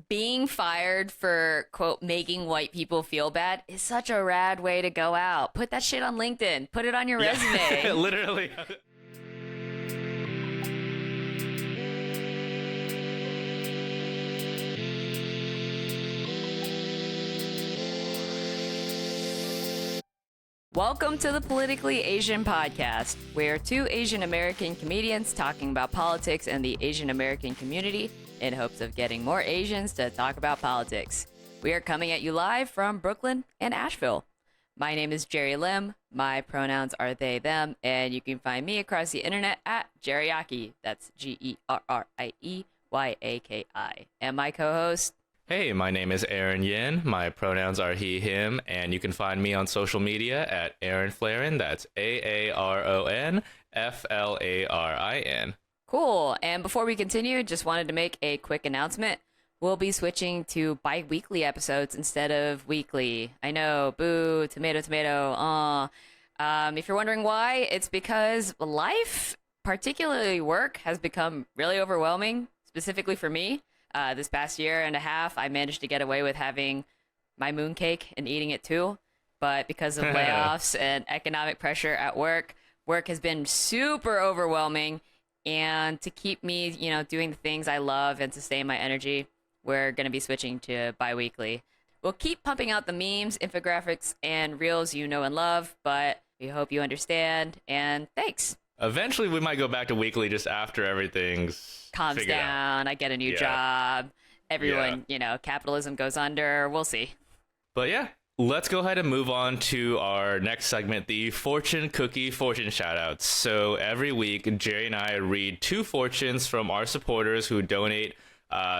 being fired for, quote, making white people feel bad is such a rad way to go out. Put that shit on LinkedIn. Put it on your resume. Literally. Welcome to the Politically Asian podcast. We're two Asian American comedians talking about politics and the Asian American community in hopes of getting more Asians to talk about politics. We are coming at you live from Brooklyn and Asheville. My name is Jerry Lim. My pronouns are they, them, and you can find me across the internet at Jerryaki. That's Gerrieyaki. And my co-host, Hey, my name is Aaron Yin. My pronouns are he, him, and you can find me on social media at Aaron Flarin. That's AARONFLARIN. Cool. And before we continue, just wanted to make a quick announcement. We'll be switching to bi-weekly episodes instead of weekly. I know, boo, tomato, tomato, if you're wondering why, it's because life, particularly work, has become really overwhelming, specifically for me. This past year and a half, I managed to get away with having my mooncake and eating it too. But because of layoffs and economic pressure at work, work has been super overwhelming. And to keep me, doing the things I love and sustain my energy, we're going to be switching to bi-weekly. We'll keep pumping out the memes, infographics, and reels you know and love, but we hope you understand, and thanks. Eventually, we might go back to weekly just after everything's Calms figured down, out. I get a new job, everyone, capitalism goes under, we'll see. But yeah, let's go ahead and move on to our next segment, the fortune cookie fortune shoutouts. So every week, Jerry and I read two fortunes from our supporters who donate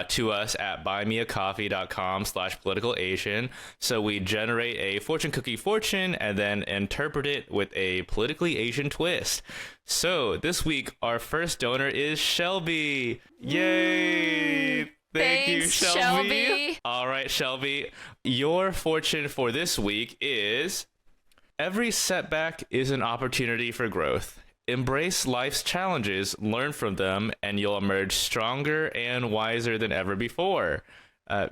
to us at buymeacoffee.com/politicalasian. So we generate a fortune cookie fortune and then interpret it with a politically Asian twist. So this week, our first donor is Shelby. Yay! Thank you, Thanks, Shelby. All right, Shelby. Your fortune for this week is: every setback is an opportunity for growth. Embrace life's challenges, learn from them, and you'll emerge stronger and wiser than ever before.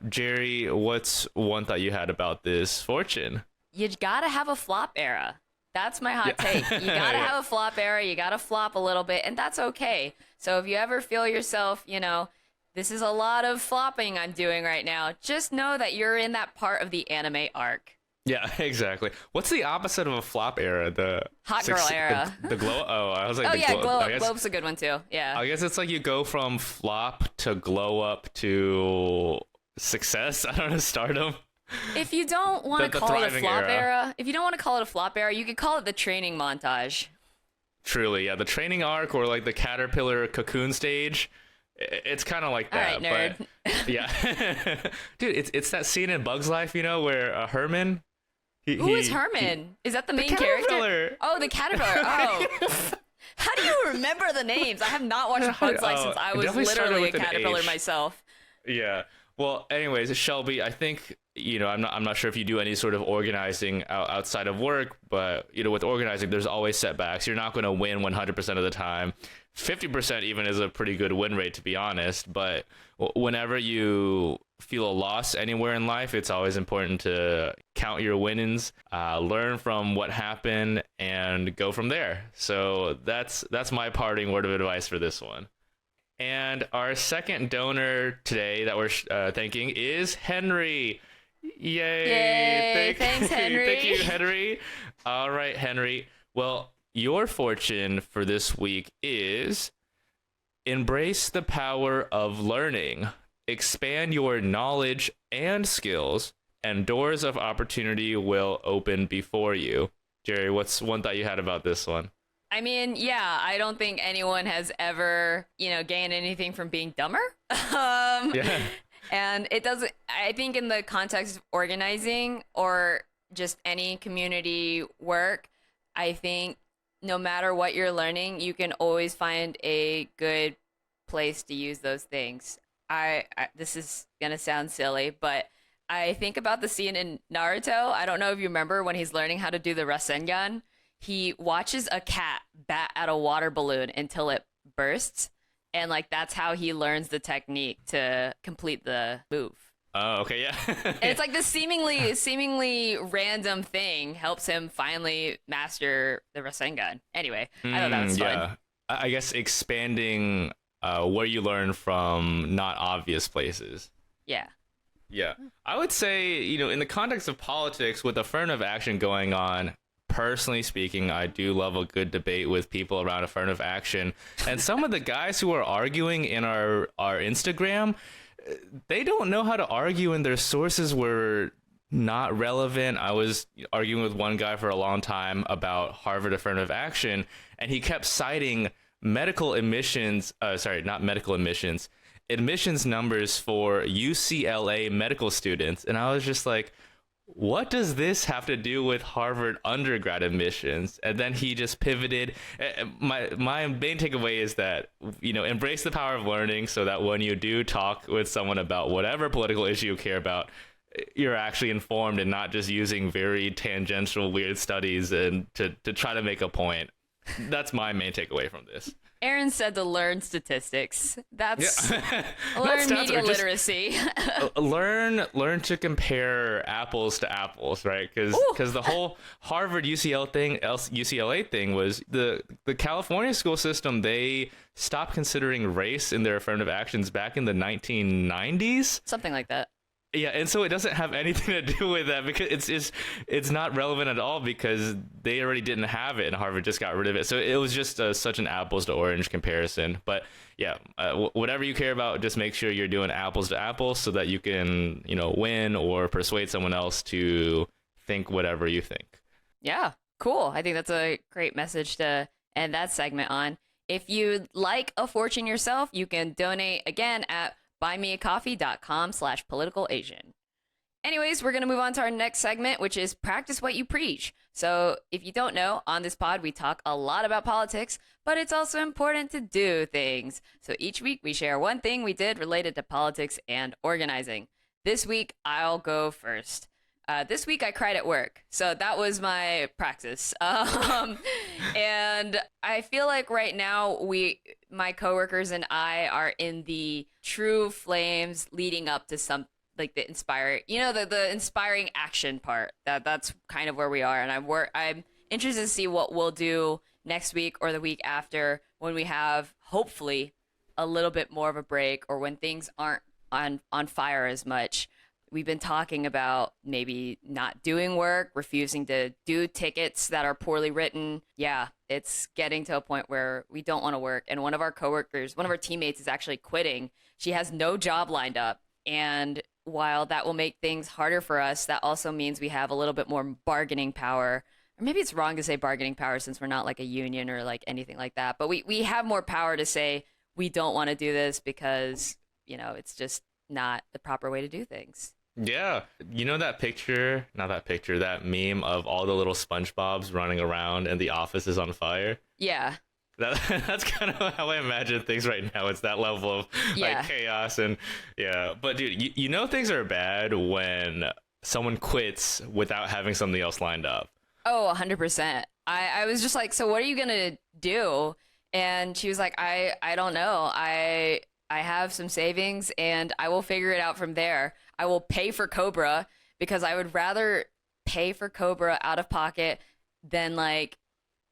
Jerry, what's one thought you had about this fortune? You gotta have a flop era. That's my hot take. You gotta have a flop era. You gotta flop a little bit, and that's okay. So if you ever feel yourself, this is a lot of flopping I'm doing right now, just know that you're in that part of the anime arc. Yeah, exactly. What's the opposite of a flop era? The hot girl era. The glow. Oh, I was like, glow up. Glow up's a good one too. Yeah. I guess it's like you go from flop to glow up to success. I don't know, stardom. If you don't want to call it a flop era, if you don't want to call it a flop era, you could call it the training montage. Truly, yeah, the training arc or like the caterpillar cocoon stage. It's kind of like that. All right, nerd. But yeah, dude, it's that scene in Bug's Life, where Herman. Who is Herman? Is that the main character? Oh, the caterpillar. Oh. How do you remember the names? I have not watched Bug's Life since I was literally a caterpillar myself. Yeah. Well, anyways, Shelby, I think, I'm not sure if you do any sort of organizing outside of work, but, with organizing, there's always setbacks. You're not going to win 100% of the time. 50% even is a pretty good win rate, to be honest. But whenever you feel a loss anywhere in life, it's always important to count your winnings, learn from what happened, and go from there. So that's my parting word of advice for this one. And our second donor today that we're thanking is Henry. Yay! Thanks, Henry. Thank you, Henry. All right, Henry. Well, your fortune for this week is: embrace the power of learning. Expand your knowledge and skills, and doors of opportunity will open before you. Jerry, what's one thought you had about this one? I mean, yeah, I don't think anyone has ever, gained anything from being dumber. Yeah. And it doesn't, I think in the context of organizing or just any community work, I think no matter what you're learning, you can always find a good place to use those things. This is going to sound silly, but I think about the scene in Naruto. I don't know if you remember when he's learning how to do the Rasengan. He watches a cat bat at a water balloon until it bursts. and like that's how he learns the technique to complete the move. Oh, okay, yeah. And it's like this seemingly random thing helps him finally master the Rasengan. Anyway, I thought that was fun. Yeah. I guess expanding where you learn from not obvious places. Yeah. Yeah. I would say, in the context of politics, with affirmative action going on, personally speaking, I do love a good debate with people around affirmative action. And some of the guys who are arguing in our Instagram, they don't know how to argue, and their sources were not relevant. I was arguing with one guy for a long time about Harvard affirmative action, and he kept citing admissions numbers for UCLA medical students. And I was just like, what does this have to do with Harvard undergrad admissions? And then he just pivoted. My main takeaway is that, embrace the power of learning, so that when you do talk with someone about whatever political issue you care about, you're actually informed and not just using very tangential, weird studies and to try to make a point. That's my main takeaway from this. Aaron said to learn statistics. That's learn Not media literacy. learn to compare apples to apples, right? Because the whole Harvard UCLA thing was the California school system. They stopped considering race in their affirmative actions back in the 1990s. Something like that. Yeah, and so it doesn't have anything to do with that, because it's not relevant at all, because they already didn't have it and Harvard just got rid of it. So it was just such an apples to orange comparison. But yeah, whatever you care about, just make sure you're doing apples to apples so that you can, win or persuade someone else to think whatever you think. Yeah, cool. I think that's a great message to end that segment on. If you'd like a fortune yourself, you can donate again at buymeacoffee.com/politicalasian. Anyways, we're going to move on to our next segment, which is practice what you preach. So if you don't know, on this pod, we talk a lot about politics, but it's also important to do things. So each week we share one thing we did related to politics and organizing. This week, I'll go first. This week I cried at work, so that was my practice. And I feel like right now my coworkers and I are in the true flames leading up to some, like the the inspiring action part. That's kind of where we are, and I'm interested to see what we'll do next week or the week after, when we have hopefully a little bit more of a break, or when things aren't on fire as much. We've been talking about maybe not doing work, refusing to do tickets that are poorly written. Yeah, it's getting to a point where we don't want to work. And one of our teammates is actually quitting. She has no job lined up. And while that will make things harder for us, that also means we have a little bit more bargaining power. Or maybe it's wrong to say bargaining power, since we're not like a union or like anything like that. But we have more power to say we don't want to do this because, it's just not the proper way to do things. Yeah. That meme of all the little SpongeBobs running around and the office is on fire? Yeah. That's kind of how I imagine things right now. It's that level of chaos. And yeah. But dude, things are bad when someone quits without having something else lined up. Oh, 100%. I was just like, so what are you going to do? And she was like, I don't know. I have some savings and I will figure it out from there. I will pay for Cobra, because I would rather pay for Cobra out of pocket than like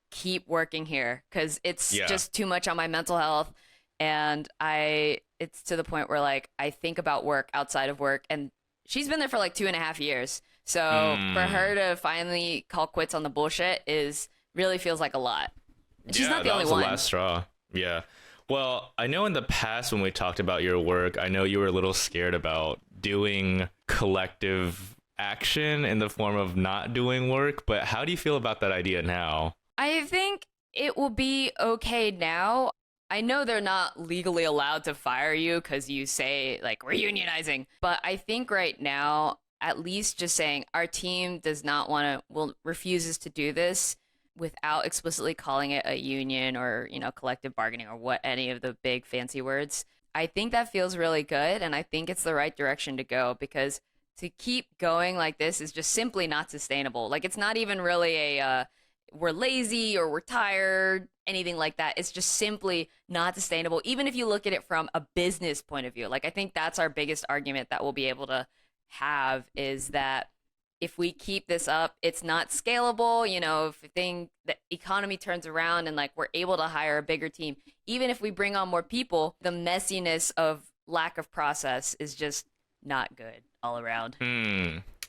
keep working here, because it's just too much on my mental health. And it's to the point where like I think about work outside of work, and she's been there for like 2.5 years. So for her to finally call quits on the bullshit really feels like a lot. And she's not the only one. The last straw. Yeah. Well, I know in the past when we talked about your work, I know you were a little scared about doing collective action in the form of not doing work, but how do you feel about that idea now? I think it will be okay now. I know they're not legally allowed to fire you because you say, like, we're unionizing, but I think right now, at least just saying our team refuses to do this without explicitly calling it a union or, collective bargaining or what any of the big fancy words. I think that feels really good, and I think it's the right direction to go, because to keep going like this is just simply not sustainable. Like, it's not even really we're lazy or we're tired, anything like that. It's just simply not sustainable, even if you look at it from a business point of view. Like, I think that's our biggest argument that we'll be able to have, is that if we keep this up, it's not scalable. You know, if the economy turns around and like we're able to hire a bigger team, even if we bring on more people, the messiness of lack of process is just not good all around.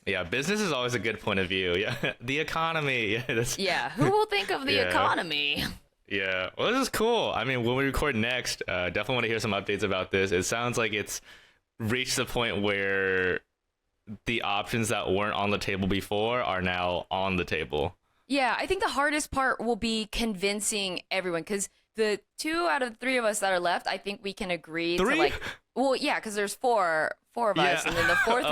Yeah, business is always a good point of view. Yeah, the economy. Yeah, who will think of the economy? Yeah, well, this is cool. I mean, when we record next, definitely want to hear some updates about this. It sounds like it's reached the point where the options that weren't on the table before are now on the table. Yeah, I think the hardest part will be convincing everyone, because the 2 out of 3 of us that are left, I think we can agree to like, well, yeah, because there's four of us, and then the fourth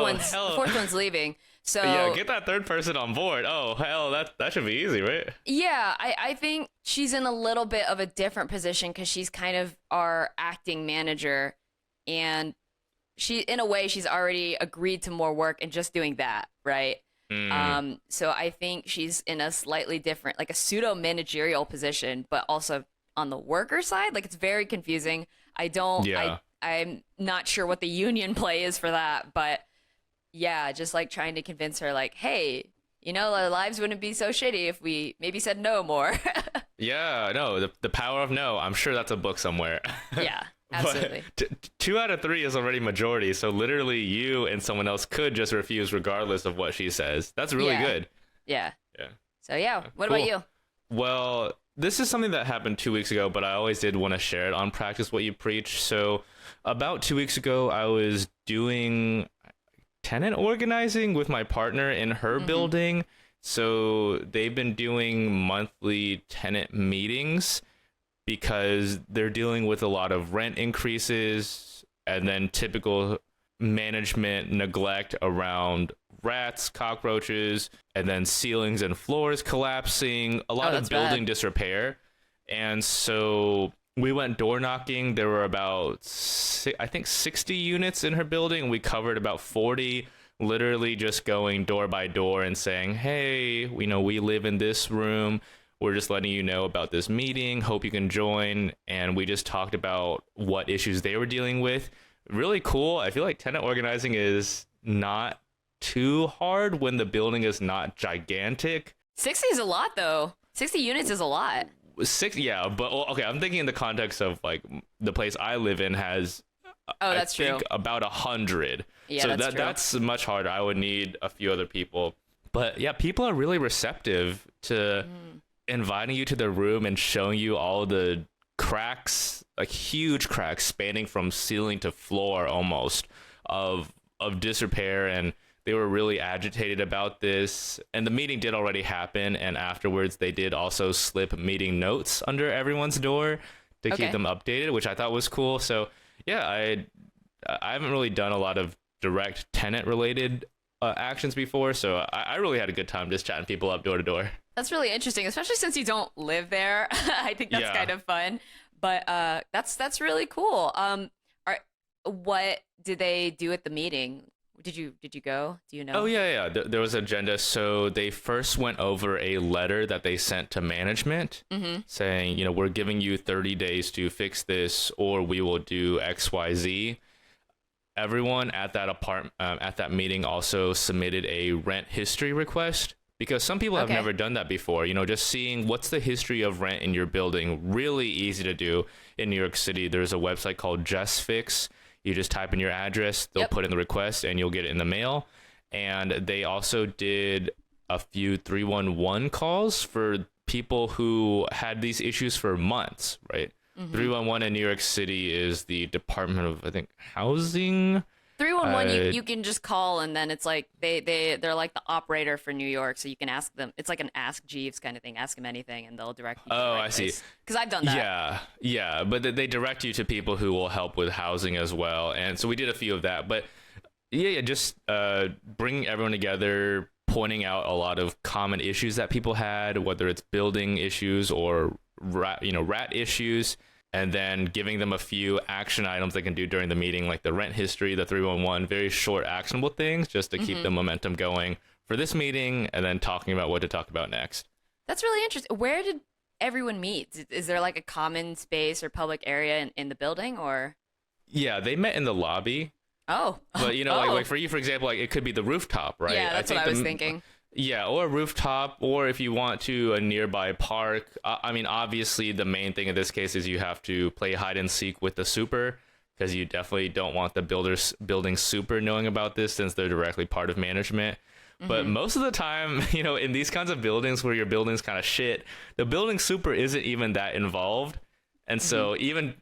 one's leaving. So yeah, get that third person on board. Oh hell, that should be easy, right? Yeah, I think she's in a little bit of a different position because she's kind of our acting manager, and in a way she's already agreed to more work and just doing that, right? So I think she's in a slightly different, like a pseudo managerial position, but also on the worker side. Like, it's very confusing. I'm not sure what the union play is for that, but yeah, just like trying to convince her, like, hey, you know, our lives wouldn't be so shitty if we maybe said no more. Yeah, no, the power of no. I'm sure that's a book somewhere. Yeah, absolutely. But 2 out of 3 is already majority, so literally you and someone else could just refuse regardless of what she says. That's really good. Yeah. Yeah. So yeah, what Cool. about you? Well, this is something that happened 2 weeks ago, but I always did want to share it on Practice What You Preach. So about 2 weeks ago, I was doing tenant organizing with my partner in her building. So they've been doing monthly tenant meetings because they're dealing with a lot of rent increases and then typical management neglect around rats, cockroaches, and then ceilings and floors collapsing, a lot of building disrepair. And so we went door knocking. There were about, I think, 60 units in her building. We covered about 40, literally just going door by door and saying, hey, we live in this room. We're just letting you know about this meeting. Hope you can join. And we just talked about what issues they were dealing with. Really cool. I feel like tenant organizing is not too hard when the building is not gigantic. 60 is a lot, though. 60 units is a lot. 6, yeah, but okay, I'm thinking in the context of like the place I live in has that's true. About 100. Yeah, so that's true. That's much harder. I would need a few other people. But yeah, people are really receptive to inviting you to their room and showing you all the cracks, like huge cracks spanning from ceiling to floor almost of disrepair, and they were really agitated about this. And the meeting did already happen, and afterwards they did also slip meeting notes under everyone's door to keep them updated, which I thought was cool. So yeah, I haven't really done a lot of direct tenant related actions before, so I really had a good time just chatting people up door to door. That's really interesting, especially since you don't live there. I think that's kind of fun. But that's really cool. What did they do at the meeting? Did you go? Do you know? Oh yeah. There was an agenda. So they first went over a letter that they sent to management saying, we're giving you 30 days to fix this, or we will do XYZ. Everyone at that meeting also submitted a rent history request, because some people have never done that before. Just seeing what's the history of rent in your building. Really easy to do in New York City. There's a website called JustFix. You just type in your address, they'll put in the request, and you'll get it in the mail. And they also did a few 311 calls for people who had these issues for months, right? 311 in New York City is the Department of, I think, Housing. 311, you can just call, and then it's like they're like the operator for New York, so you can ask them. It's like an Ask Jeeves kind of thing. Ask them anything, and they'll direct you to the right I see. Because I've done that. Yeah, but they direct you to people who will help with housing as well, and so we did a few of that. But just bringing everyone together, pointing out a lot of common issues that people had, whether it's building issues or rat issues. And then giving them a few action items they can do during the meeting, like the rent history, the 311, very short, actionable things, just to keep the momentum going for this meeting, and then talking about what to talk about next. That's really interesting. Where did everyone meet? Is there like a common space or public area in the building or? Yeah, they met in the lobby. Oh, But oh, like for you, for example, like it could be the rooftop, right? yeah, that's what I was thinking. Yeah, or a rooftop, or if you want to, a nearby park. I mean, obviously, the main thing in this case is you have to play hide and seek with the super, because you definitely don't want the building super knowing about this, since they're directly part of management. But most of the time, in these kinds of buildings where your building's kind of shit, the building super isn't even that involved. And so even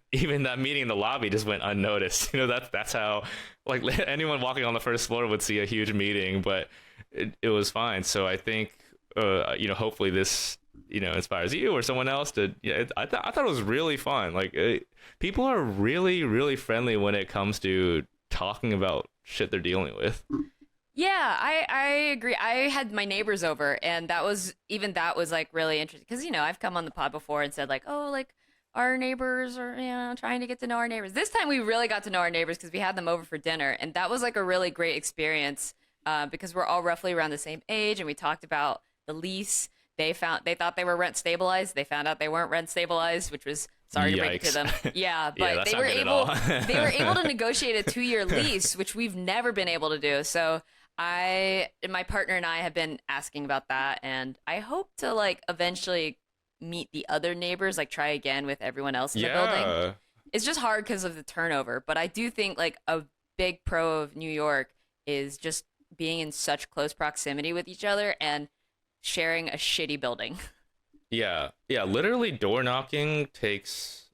that meeting in the lobby just went unnoticed. That's how like anyone walking on the first floor would see a huge meeting, but it was fine. So I think hopefully this inspires you or someone else to. Yeah, I thought it was really fun. Like people are really really friendly when it comes to talking about shit they're dealing with. Yeah, I agree. I had my neighbors over, and that was like really interesting because I've come on the pod before and said like, oh, like our neighbors are trying to get to know our neighbors. This time we really got to know our neighbors because we had them over for dinner, and that was like a really great experience because we're all roughly around the same age, and we talked about the lease. They thought they were rent stabilized. They found out they weren't rent stabilized, which was sorry to break it to them. Yeah, but that's they not were good at able all. they were able to negotiate a 2-year lease, which we've never been able to do. So my partner and I have been asking about that, and I hope to like eventually meet the other neighbors, like try again with everyone else in the building. It's just hard because of the turnover, but I do think like a big pro of New York is just being in such close proximity with each other and sharing a shitty building. Yeah, literally door knocking takes,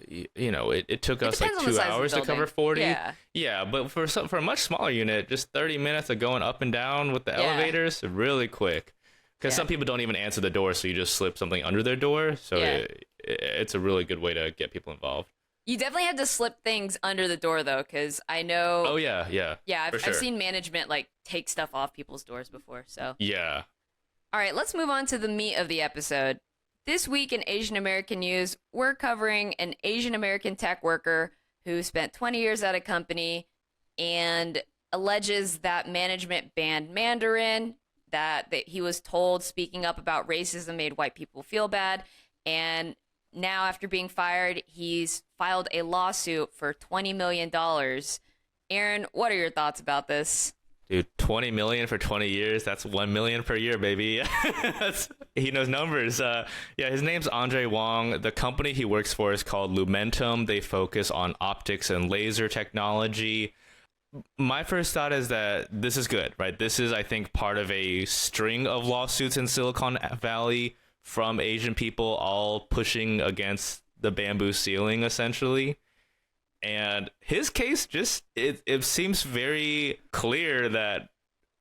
it took us like depends on the 2 size of the hours to cover building. 40. Yeah. Yeah, but for a much smaller unit, just 30 minutes of going up and down with the Yeah. elevators, really quick. Because Yeah. some people don't even answer the door, so you just slip something under their door. So Yeah. it's a really good way to get people involved. You definitely had to slip things under the door though, because I know. Oh yeah, Yeah, for sure. I've seen management like take stuff off people's doors before. So. Yeah. All right, let's move on to the meat of the episode. This week in Asian American news, we're covering an Asian American tech worker who spent 20 years at a company and alleges that management banned Mandarin, that he was told speaking up about racism made white people feel bad. And now, after being fired, he's filed a lawsuit for $20 million. Aaron, what are your thoughts about this? Dude, 20 million for 20 years. That's 1 million per year, baby. He knows numbers. Yeah, his name's Andre Wong. The company he works for is called Lumentum. They focus on optics and laser technology. My first thought is that this is good, right? This is, I think, part of a string of lawsuits in Silicon Valley from Asian people all pushing against the bamboo ceiling, essentially. And his case just, it seems very clear that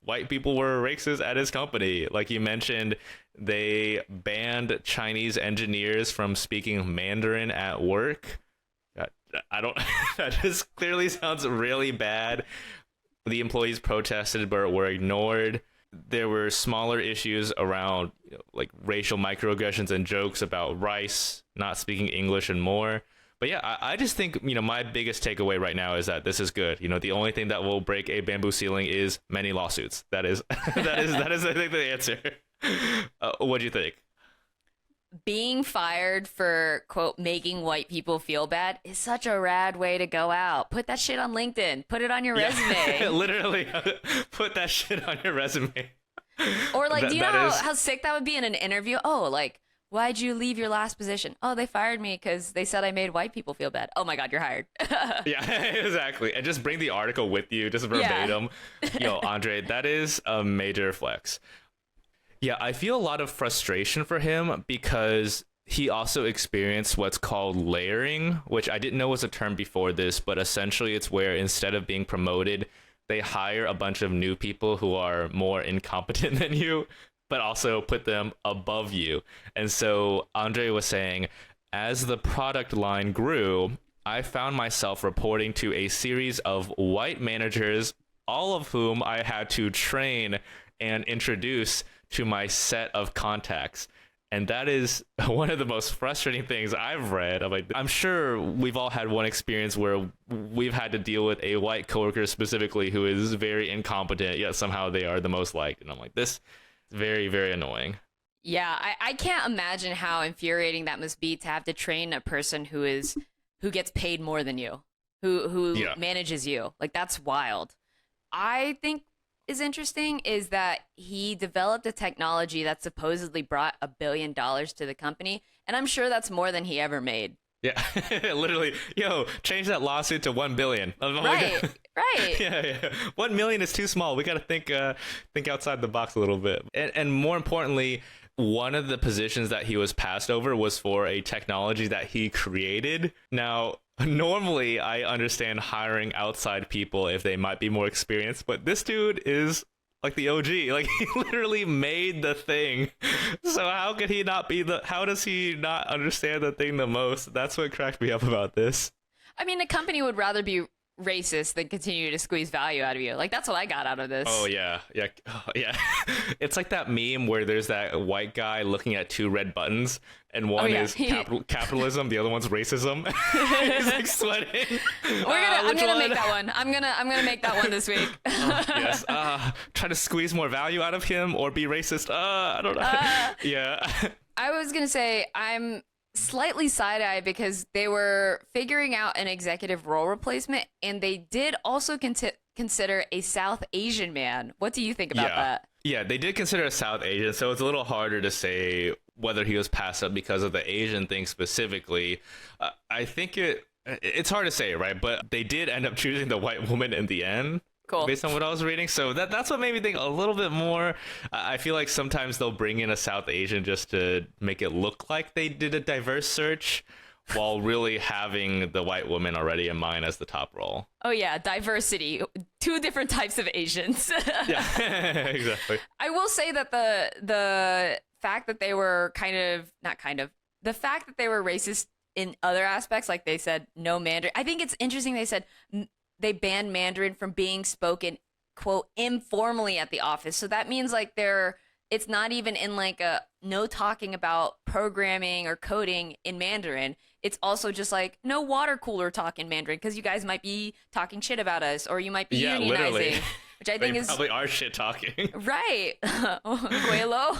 white people were racist at his company. Like you mentioned, they banned Chinese engineers from speaking Mandarin at work. I don't, that just clearly sounds really bad. The employees protested but were ignored. There were smaller issues around like racial microaggressions and jokes about rice, not speaking English, and more. But yeah, I just think, my biggest takeaway right now is that this is good. The only thing that will break a bamboo ceiling is many lawsuits. That is, that is, I think, the answer. What do you think? Being fired for, quote, making white people feel bad is such a rad way to go out. Put that shit on LinkedIn. Put it on your resume. Literally, put that shit on your resume. Or like, do you know how sick that would be in an interview? Oh, like, why'd you leave your last position? Oh, they fired me because they said I made white people feel bad. Oh my God, you're hired. Yeah, exactly. And just bring the article with you, just verbatim. Yeah. Yo, Andre, that is a major flex. Yeah, I feel a lot of frustration for him because he also experienced what's called layering, which I didn't know was a term before this, but essentially it's where instead of being promoted, they hire a bunch of new people who are more incompetent than you, but also put them above you. And so Andre was saying, as the product line grew, I found myself reporting to a series of white managers, all of whom I had to train and introduce to my set of contacts. And that is one of the most frustrating things I've read. I'm sure we've all had one experience where we've had to deal with a white coworker specifically who is very incompetent, yet somehow they are the most liked. And I'm like, this is very, very annoying. Yeah, I can't imagine how infuriating that must be to have to train a person who gets paid more than you, who Yeah. manages you. Like that's wild. I think is interesting is that he developed a technology that supposedly brought $1 billion to the company, and I'm sure that's more than he ever made. Yeah, literally. Yo, change that lawsuit to 1 billion. Oh my Right, God. right. Yeah. 1 million is too small. We got to think outside the box a little bit. And more importantly, one of the positions that he was passed over was for a technology that he created. Now, normally I understand hiring outside people if they might be more experienced, but this dude is like the OG. Like he literally made the thing. So how does he not understand the thing the most? That's what cracked me up about this. I mean, the company would rather be racist than continue to squeeze value out of you. Like that's what I got out of this. Oh yeah, yeah, oh, yeah. It's like that meme where there's that white guy looking at two red buttons, and one yeah. is capitalism, the other one's racism. He's like sweating. I'm Which gonna one? make that one. I'm gonna make that one this week. Yes. Try to squeeze more value out of him or be racist. I don't know. Yeah. I was gonna say I'm slightly side-eyed because they were figuring out an executive role replacement, and they did also consider a South Asian man. What do you think about that? Yeah, they did consider a South Asian, so it's a little harder to say whether he was passed up because of the Asian thing specifically. I think it's hard to say, right? But they did end up choosing the white woman in the end. Cool. Based on what I was reading. So that's what made me think a little bit more. I feel like sometimes they'll bring in a South Asian just to make it look like they did a diverse search while really having the white woman already in mind as the top role. Oh yeah, diversity. Two different types of Asians. Yeah, exactly. I will say that the fact that they were the fact that they were racist in other aspects, like they said no Mandarin. I think it's interesting they said they banned Mandarin from being spoken, quote, informally at the office. So that means like it's not even in like a no talking about programming or coding in Mandarin. It's also just like no water cooler talk in Mandarin because you guys might be talking shit about us or you might be unionizing, literally. Which I think They is probably are shit talking. right. Guelo.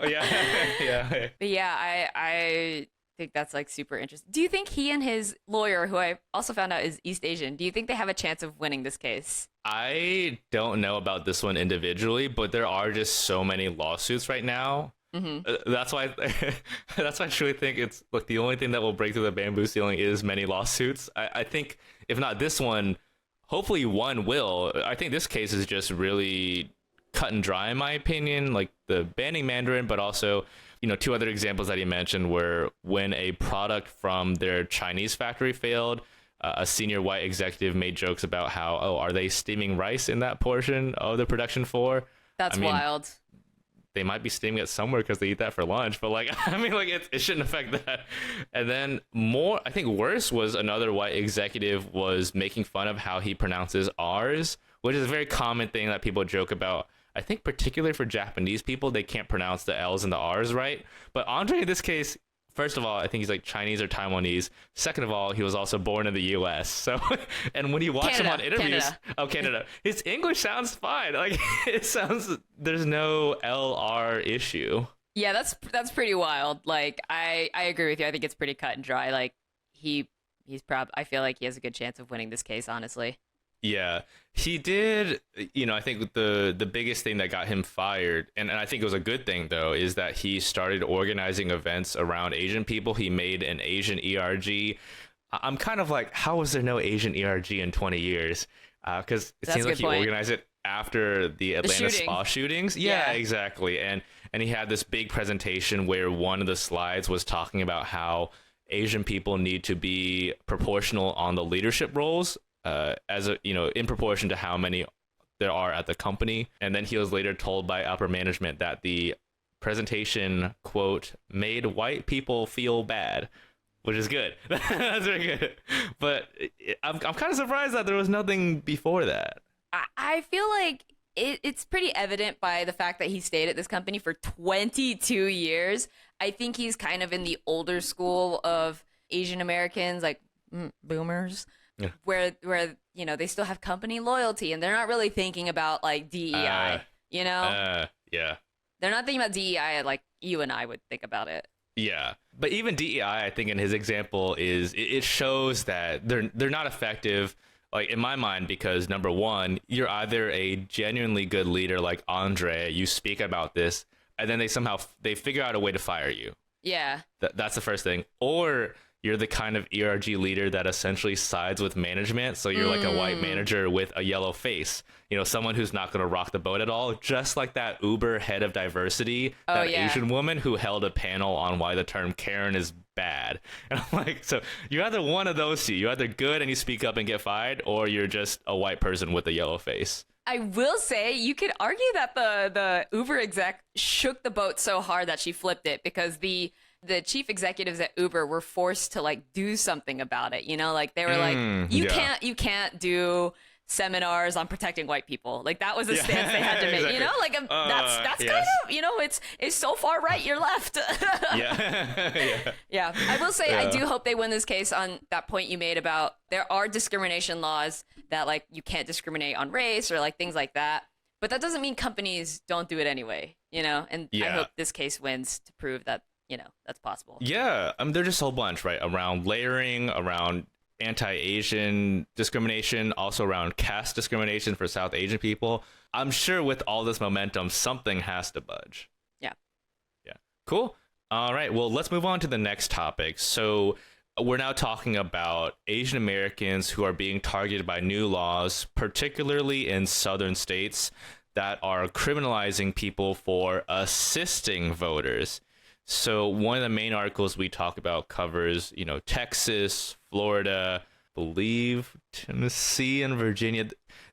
Yeah. But yeah, I think that's like super interesting. Do you think he and his lawyer, who I also found out is East Asian, do you think they have a chance of winning this case? I don't know about this one individually, but there are just so many lawsuits right now. That's why I truly think it's like the only thing that will break through the bamboo ceiling is many lawsuits. I think if not this one, hopefully one will. I think this case is just really cut and dry in my opinion, like the banning Mandarin, but also two other examples that he mentioned were when a product from their Chinese factory failed, a senior white executive made jokes about how, are they steaming rice in that portion of the production floor? That's wild. They might be steaming it somewhere because they eat that for lunch, but it shouldn't affect that. And then I think worse was another white executive was making fun of how he pronounces R's, which is a very common thing that people joke about. I think particularly for Japanese people, they can't pronounce the L's and the R's right. But Andre, in this case, first of all, I think he's like Chinese or Taiwanese. Second of all, he was also born in the U.S. So, and when you watch him on interviews, Canada, his English sounds fine. Like it sounds, there's no LR issue. Yeah, that's pretty wild. Like I agree with you. I think it's pretty cut and dry. Like I feel like he has a good chance of winning this case, honestly. Yeah, he did. I think the biggest thing that got him fired, and I think it was a good thing, though, is that he started organizing events around Asian people. He made an Asian ERG. I'm kind of like, how was there no Asian ERG in 20 years? Because it seems like he organized it after the Atlanta spa shootings. Yeah, exactly. And he had this big presentation where one of the slides was talking about how Asian people need to be proportional on the leadership roles. In proportion to how many there are at the company. And then he was later told by upper management that the presentation, quote, made white people feel bad, which is good. That's very good. But I'm kind of surprised that there was nothing before that. I feel like it's pretty evident by the fact that he stayed at this company for 22 years. I think he's kind of in the older school of Asian Americans, like boomers. Yeah. Where they still have company loyalty and they're not really thinking about like DEI, Yeah. They're not thinking about DEI like you and I would think about it. Yeah, but even DEI, I think in his example it shows that they're not effective, like in my mind, because number one, you're either a genuinely good leader like Andre, you speak about this, and then they figure out a way to fire you. Yeah. That's the first thing. Or you're the kind of ERG leader that essentially sides with management. So you're like a white manager with a yellow face, someone who's not going to rock the boat at all. Just like that Uber head of diversity, that Asian woman who held a panel on why the term Karen is bad. And I'm like, so you're either one of those two. You're either good and you speak up and get fired, or you're just a white person with a yellow face. I will say you could argue that the Uber exec shook the boat so hard that she flipped it, because the chief executives at Uber were forced to like do something about it. Like they were like, you can't do seminars on protecting white people. Like that was a stance they had to make. Exactly. That's kind of it's so far right you're left. Yeah. I will say I do hope they win this case on that point you made about there are discrimination laws that like you can't discriminate on race or like things like that. But that doesn't mean companies don't do it anyway. And I hope this case wins to prove that that's possible. Yeah, there's just a whole bunch, right? Around layering, around anti-Asian discrimination, also around caste discrimination for South Asian people. I'm sure with all this momentum, something has to budge. Yeah. Cool. All right, well, let's move on to the next topic. So we're now talking about Asian Americans who are being targeted by new laws, particularly in southern states that are criminalizing people for assisting voters. So one of the main articles we talk about covers, Texas, Florida, believe Tennessee and Virginia.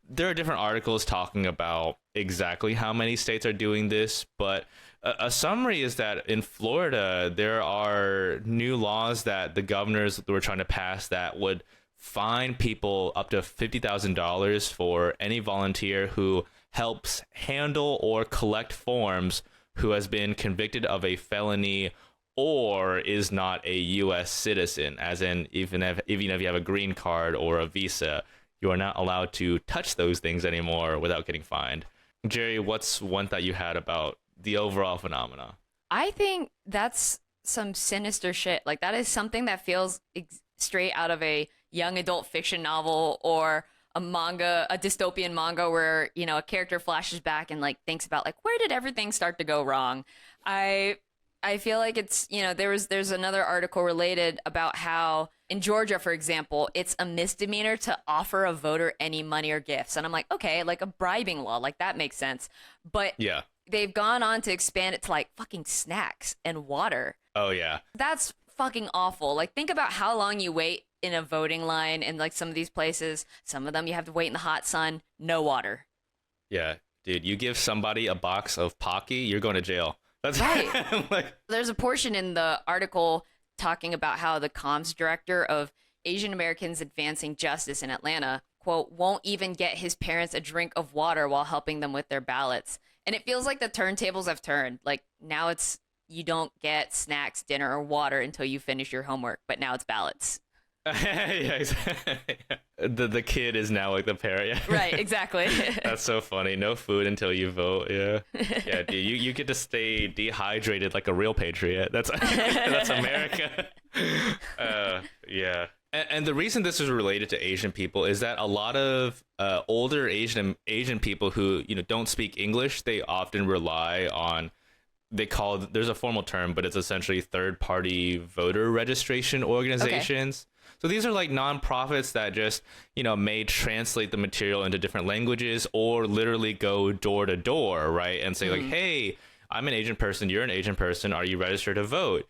There are different articles talking about exactly how many states are doing this, but a summary is that in Florida, there are new laws that the governors were trying to pass that would fine people up to $50,000 for any volunteer who helps handle or collect forms who has been convicted of a felony or is not a U.S. citizen, as in even if you have a green card or a visa, you are not allowed to touch those things anymore without getting fined. Jerry, what's one thought you had about the overall phenomena? I think that's some sinister shit. Like that is something that feels straight out of a young adult fiction novel or a manga, a dystopian manga where, a character flashes back and like thinks about like, where did everything start to go wrong? I feel like it's, there's another article related about how in Georgia, for example, it's a misdemeanor to offer a voter any money or gifts. And I'm like, okay, like a bribing law, like that makes sense. But they've gone on to expand it to like fucking snacks and water. Oh, yeah. That's fucking awful. Like think about how long you wait in a voting line in like some of these places. Some of them you have to wait in the hot sun, no water. Yeah, dude, you give somebody a box of Pocky, you're going to jail. That's right. There's a portion in the article talking about how the comms director of Asian Americans Advancing Justice in Atlanta, quote, won't even get his parents a drink of water while helping them with their ballots. And it feels like the turntables have turned. Like now it's you don't get snacks, dinner, or water until you finish your homework, but now it's ballots. Yeah, exactly. The kid is now like the parent. Yeah. Right, exactly. That's so funny. No food until you vote. Yeah, yeah. Dude, you get to stay dehydrated like a real patriot. That's America. Yeah. And the reason this is related to Asian people is that a lot of older Asian people who don't speak English, they often rely on. There's a formal term, but it's essentially third-party voter registration organizations. Okay. So these are like nonprofits that just, may translate the material into different languages or literally go door to door, right? And say like, hey, I'm an Asian person, you're an Asian person, are you registered to vote?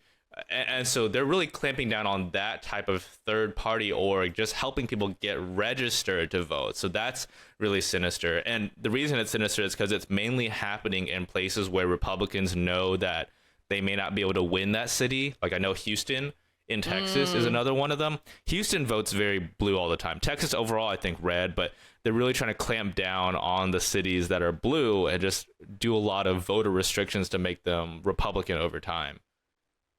And so they're really clamping down on that type of third party org, just helping people get registered to vote. So that's really sinister. And the reason it's sinister is because it's mainly happening in places where Republicans know that they may not be able to win that city. Like I know Houston in Texas is another one of them. Houston votes very blue all the time. Texas overall, I think red, but they're really trying to clamp down on the cities that are blue and just do a lot of voter restrictions to make them Republican over time.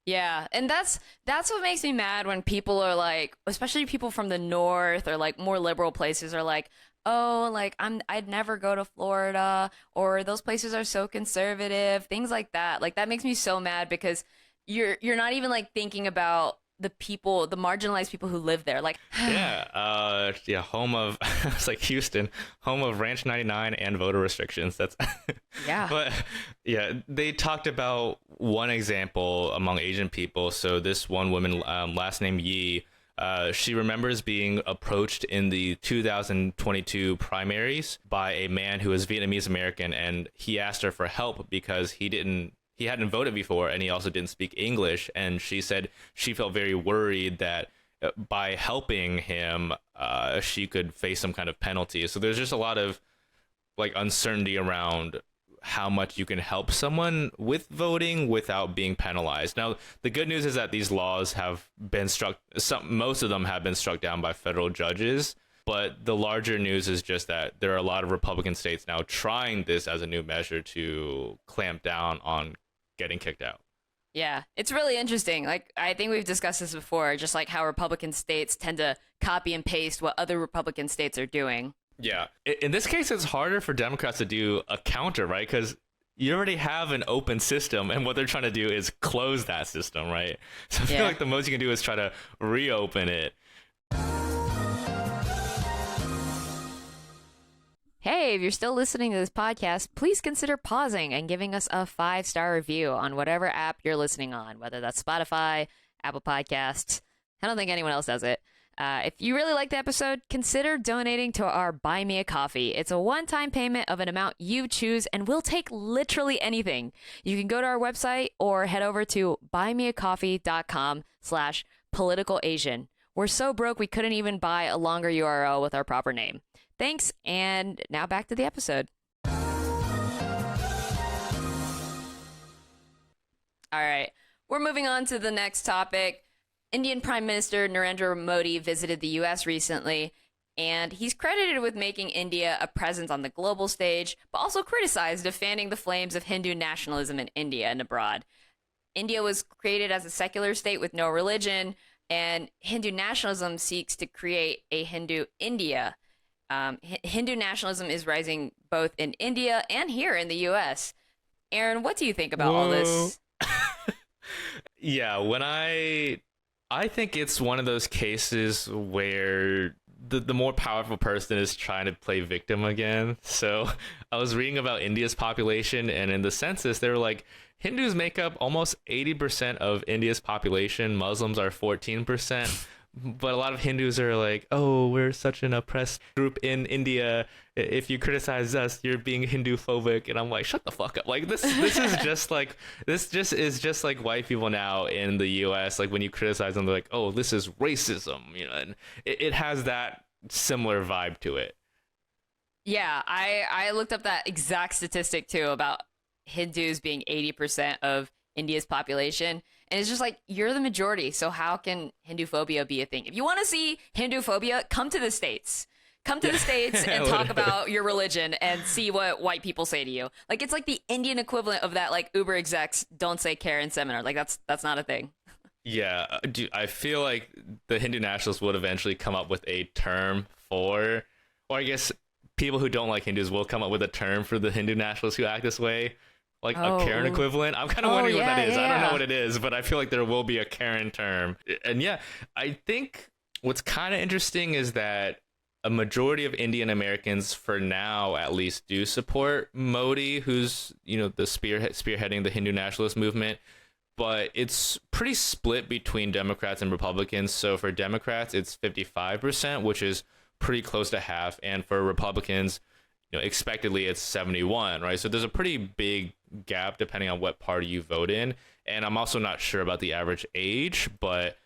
Yeah, and that's what makes me mad when people are like, especially people from the north or like more liberal places are like, oh, like I'd never go to Florida, or those places are so conservative, things like that. Like that makes me so mad because you're not even like thinking about the people, the marginalized people who live there. Like Yeah, home of it's like Houston, home of Ranch 99 and voter restrictions. That's yeah. but yeah, they talked about one example among Asian people. So this one woman, last name Yi, she remembers being approached in the 2022 primaries by a man who was Vietnamese American, and he asked her for help because he hadn't voted before, and he also didn't speak English. And she said she felt very worried that by helping him, she could face some kind of penalty. So there's just a lot of like uncertainty around how much you can help someone with voting without being penalized. Now, the good news is that these laws have been most of them have been struck down by federal judges. But the larger news is just that there are a lot of Republican states now trying this as a new measure to clamp down on getting kicked out. Yeah, it's really interesting. Like, I think we've discussed this before, just like how Republican states tend to copy and paste what other Republican states are doing. Yeah. In this case, it's harder for Democrats to do a counter, right? Because you already have an open system, and what they're trying to do is close that system, right? So I feel like the most you can do is try to reopen it. Hey, if you're still listening to this podcast, please consider pausing and giving us a 5-star review on whatever app you're listening on, whether that's Spotify, Apple Podcasts. I don't think anyone else does it. If you really like the episode, consider donating to our Buy Me a Coffee. It's a one-time payment of an amount you choose, and we'll take literally anything. You can go to our website or head over to buymeacoffee.com/politicalasian. We're so broke we couldn't even buy a longer URL with our proper name. Thanks, and now back to the episode. All right, we're moving on to the next topic. Indian Prime Minister Narendra Modi visited the U.S. recently, and he's credited with making India a presence on the global stage, but also criticized of fanning the flames of Hindu nationalism in India and abroad. India was created as a secular state with no religion, and Hindu nationalism seeks to create a Hindu India. Hindu nationalism is rising both in India and here in the U.S. Aaron, what do you think about all this? Yeah, I think it's one of those cases where the more powerful person is trying to play victim again. So I was reading about India's population, and in the census, they were like, Hindus make up almost 80% of India's population. Muslims are 14%. But a lot of Hindus are like, oh, we're such an oppressed group in India. If you criticize us, you're being Hindu phobic. And I'm like, shut the fuck up. Like this is just like white people now in the US. Like when you criticize them, they're like, oh, this is racism, and it has that similar vibe to it. Yeah, I looked up that exact statistic too about Hindus being 80% of India's population. And it's just like, you're the majority, so how can Hindu phobia be a thing? If you want to see Hindu phobia, come to the States. Come to the States and talk about your religion and see what white people say to you. Like, it's like the Indian equivalent of that, like, Uber execs don't say Karen seminar. Like, that's not a thing. Yeah, I feel like the Hindu nationalists would eventually come up with a term or I guess people who don't like Hindus will come up with a term for the Hindu nationalists who act this way. Like a Karen equivalent. I'm kind of wondering what that is. I don't know what it is, but I feel like there will be a Karen term. And yeah, I think what's kind of interesting is that a majority of Indian Americans, for now at least, do support Modi, who's the spearheading the Hindu nationalist movement. But it's pretty split between Democrats and Republicans. So for Democrats, it's 55%, which is pretty close to half, and for Republicans, expectedly it's 71, right? So there's a pretty big gap depending on what party you vote in. And I'm also not sure about the average age, but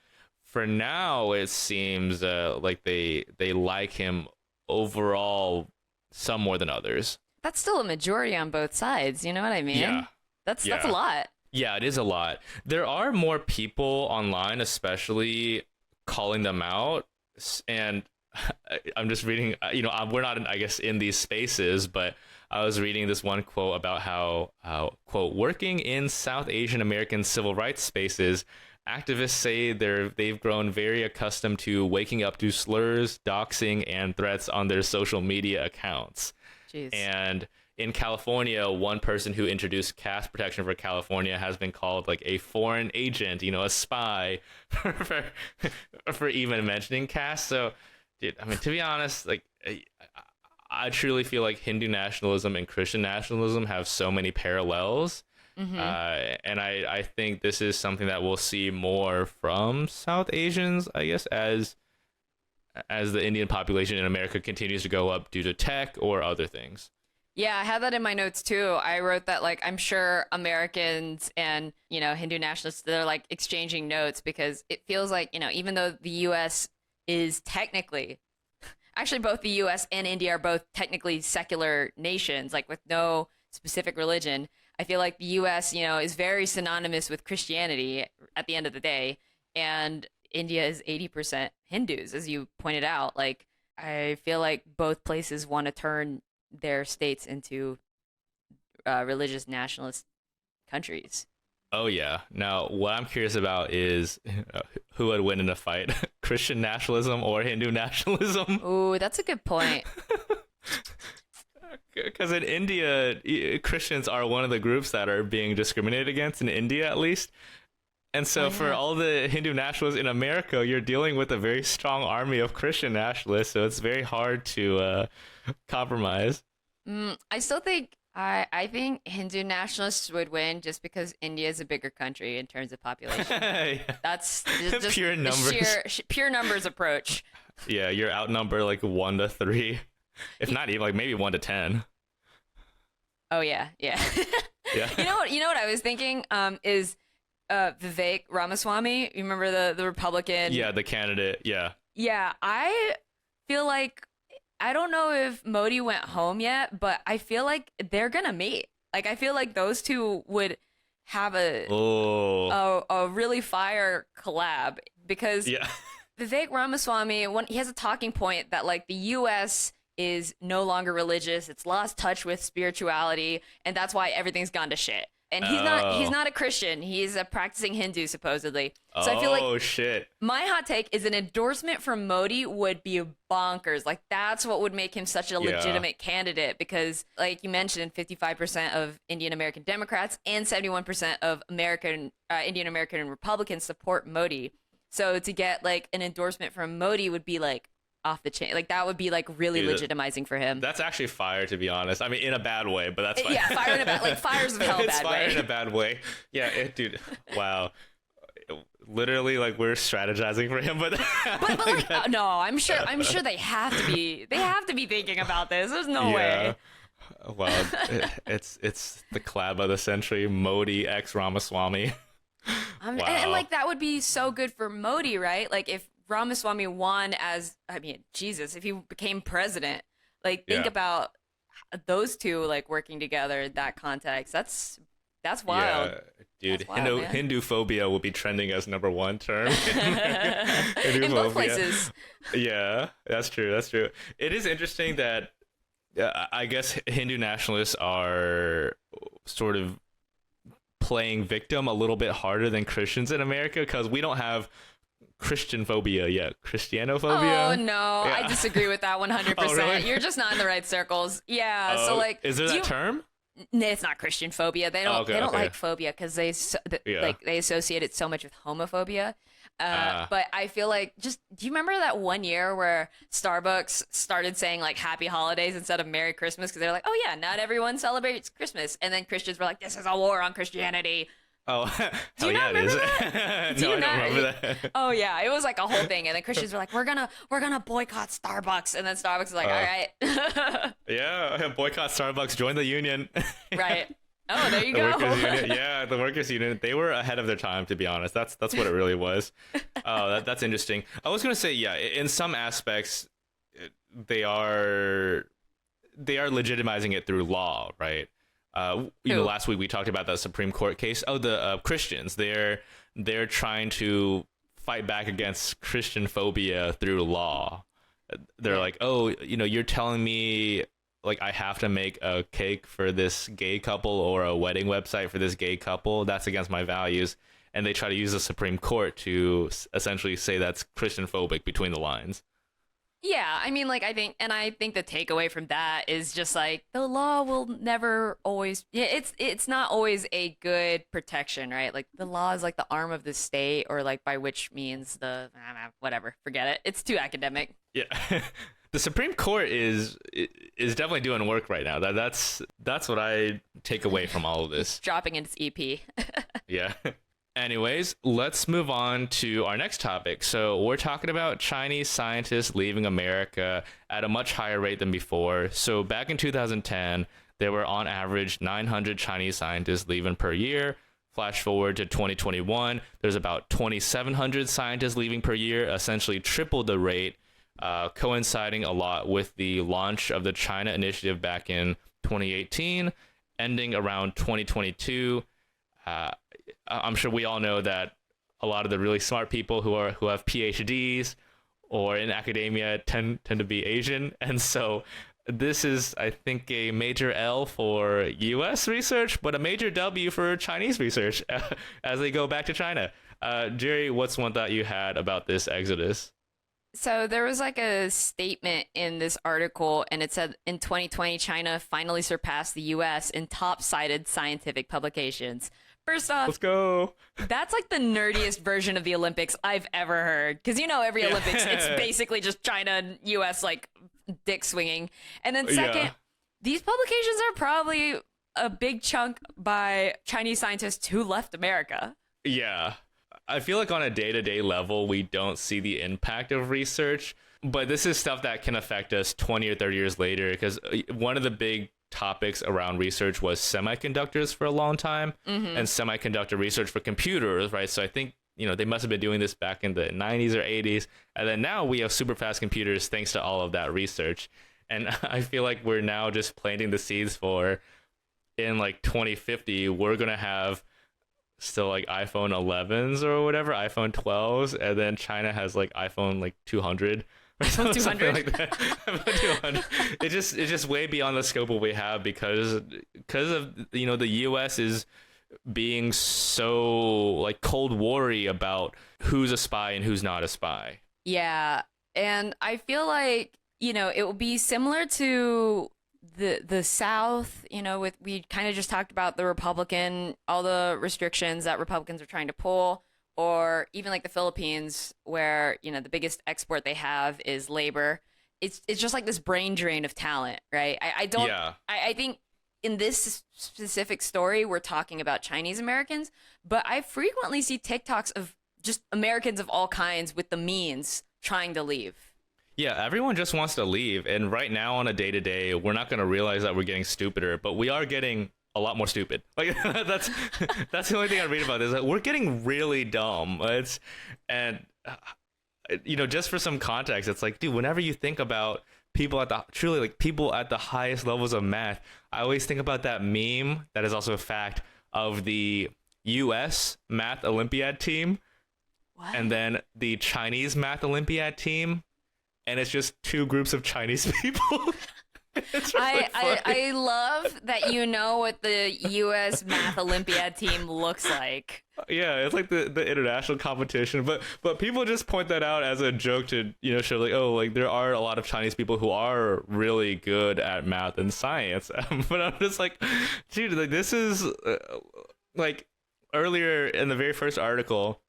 for now it seems like they like him overall some more than others. That's still a majority on both sides, you know what I mean? Yeah. That's a lot. Yeah, it is a lot. There are more people online especially calling them out, and I'm just reading, we're not, I guess, in these spaces, but I was reading this one quote about how, quote, working in South Asian American civil rights spaces, activists say they've grown very accustomed to waking up to slurs, doxing, and threats on their social media accounts. Jeez. And in California, one person who introduced caste protection for California has been called like a foreign agent, a spy for even mentioning caste. So, dude, I mean, to be honest, like, I truly feel like Hindu nationalism and Christian nationalism have so many parallels. Mm-hmm. And I think this is something that we'll see more from South Asians, I guess, as the Indian population in America continues to go up due to tech or other things. Yeah, I had that in my notes too. I wrote that, like, I'm sure Americans and, Hindu nationalists, they're like exchanging notes because it feels like, even though the US is technically, actually both the US and India are both technically secular nations, like with no specific religion. I feel like the US, is very synonymous with Christianity at the end of the day. And India is 80% Hindus, as you pointed out. Like, I feel like both places want to turn their states into religious nationalist countries. Oh, yeah. Now, what I'm curious about is who would win in a fight, Christian nationalism or Hindu nationalism? Ooh, that's a good point. Because in India, Christians are one of the groups that are being discriminated against, in India at least. And so for all the Hindu nationalists in America, you're dealing with a very strong army of Christian nationalists, so it's very hard to compromise. I still think I think Hindu nationalists would win just because India is a bigger country in terms of population. Yeah. That's just pure numbers. Pure numbers approach. Yeah, you're outnumbered like 1 to 3, if not even like maybe 1 to 10. Oh yeah. Yeah. You know what I was thinking is Vivek Ramaswamy. You remember the Republican? Yeah, the candidate. Yeah. Yeah, I feel like, I don't know if Modi went home yet, but I feel like they're gonna meet. Like, I feel like those two would have a really fire collab because Vivek Ramaswamy, he has a talking point that, like, the U.S. is no longer religious. It's lost touch with spirituality, and that's why everything's gone to shit. And he's not a Christian. He's a practicing Hindu, supposedly. So I feel like shit. My hot take is an endorsement from Modi would be bonkers. Like, that's what would make him such a legitimate candidate because, like you mentioned, 55% of Indian American Democrats and 71% of Indian American Republicans support Modi. So to get, like, an endorsement from Modi would be, like, off the chain. Like, that would be, like, really legitimizing for him. That's actually fire, to be honest. I mean, in a bad way, but that's fine. Yeah, fire in a bad, like, fire's a hell bad way. It's fire in a bad way. Yeah, dude. Wow. Literally, like, we're strategizing for him, but like, no, I'm sure they have to be thinking about this. There's no way. Well, it's the collab of the century, Modi x Ramaswamy. Wow. And like, that would be so good for Modi, right? Like, if Ramaswamy won if he became president, like, think about those two, like, working together in that context. That's wild. Yeah, dude. That's wild, Hindu phobia will be trending as #1 term. In both places. Yeah, that's true. It is interesting that I guess Hindu nationalists are sort of playing victim a little bit harder than Christians in America because we don't have Christian phobia yet. Christianophobia? Oh, no. Yeah. I disagree with that 100%. Oh, really? You're just not in the right circles. Yeah. So, like, is there that term? It's not Christian phobia. They don't like phobia because they associate it so much with homophobia. But I feel like, do you remember that one year where Starbucks started saying, like, Happy Holidays instead of Merry Christmas because they're like, oh yeah, not everyone celebrates Christmas, and then Christians were like, this is a war on Christianity. Oh, do you not remember that? I don't remember that. Oh yeah, it was like a whole thing, and then Christians were like, we're gonna boycott Starbucks, and then Starbucks was like, all right. Yeah, boycott Starbucks, join the union. Right. Oh, there you go. Workers union. Yeah, the workers union. They were ahead of their time, to be honest. That's what it really was. Oh, that's interesting. I was gonna say, yeah, in some aspects, they are legitimizing it through law, right? Last week we talked about the Supreme Court case. Oh, the Christians. They're trying to fight back against Christian phobia through law. They're like, oh, you're telling me, like, I have to make a cake for this gay couple or a wedding website for this gay couple. That's against my values. and they try to use the Supreme Court to essentially say that's Christian phobic between the lines. Yeah, I mean, like, I think the takeaway from that is just like the law will never always. Yeah, it's not always a good protection, right? Like the law is like the arm of the state, or like by which means the whatever. Forget it. It's too academic. Yeah, the Supreme Court is definitely doing work right now. That's what I take away from all of this. Dropping its EP. Yeah. Anyways, let's move on to our next topic. So we're talking about Chinese scientists leaving America at a much higher rate than before. So back in 2010, there were on average 900 Chinese scientists leaving per year. Flash forward to 2021, there's about 2,700 scientists leaving per year, essentially triple the rate, coinciding a lot with the launch of the China Initiative back in 2018, ending around 2022. I'm sure we all know that a lot of the really smart people who have PhDs or in academia tend to be Asian, and so this is, I think, a major L for U.S. research, but a major W for Chinese research as they go back to China. Jerry, what's one thought you had about this exodus? So there was like a statement in this article, and it said in 2020, China finally surpassed the U.S. in top-cited scientific publications. First off, let's go. That's like the nerdiest version of the Olympics I've ever heard. Because every Olympics, it's basically just China and U.S. like dick swinging. And then second, these publications are probably a big chunk by Chinese scientists who left America. Yeah. I feel like on a day-to-day level, we don't see the impact of research, but this is stuff that can affect us 20 or 30 years later, because one of the big topics around research was semiconductors for a long time, and semiconductor research for computers, right? So I think, they must have been doing this back in the 90s or 80s, and then now we have super fast computers thanks to all of that research. And I feel like we're now just planting the seeds for, in like 2050, we're going to have still like iPhone 11s or whatever, iPhone 12s, and then China has like iPhone like 200 or something like that. 200. It's just way beyond the scope of what we have because of the US is being so like Cold War-y about who's a spy and who's not a spy. Yeah, and I feel like it will be similar to the South, with we kind of just talked about all the restrictions that Republicans are trying to pull, or even like the Philippines, where, the biggest export they have is labor. It's just like this brain drain of talent, right? I think in this specific story, we're talking about Chinese Americans, but I frequently see TikToks of just Americans of all kinds with the means trying to leave. Yeah, everyone just wants to leave. And right now on a day-to-day, we're not going to realize that we're getting stupider, but we are getting a lot more stupid. Like that's the only thing I read about this. Like, we're getting really dumb. Just for some context, it's like, dude, whenever you think about people at the highest levels of math, I always think about that meme that is also a fact of the US math Olympiad team. What? And then the Chinese math Olympiad team. And it's just two groups of Chinese people. I love that what the U.S. Math Olympiad team looks like. Yeah, it's like the international competition, but people just point that out as a joke to show like, oh, like there are a lot of Chinese people who are really good at math and science. But I'm just like, dude, like this is like earlier in the very first article,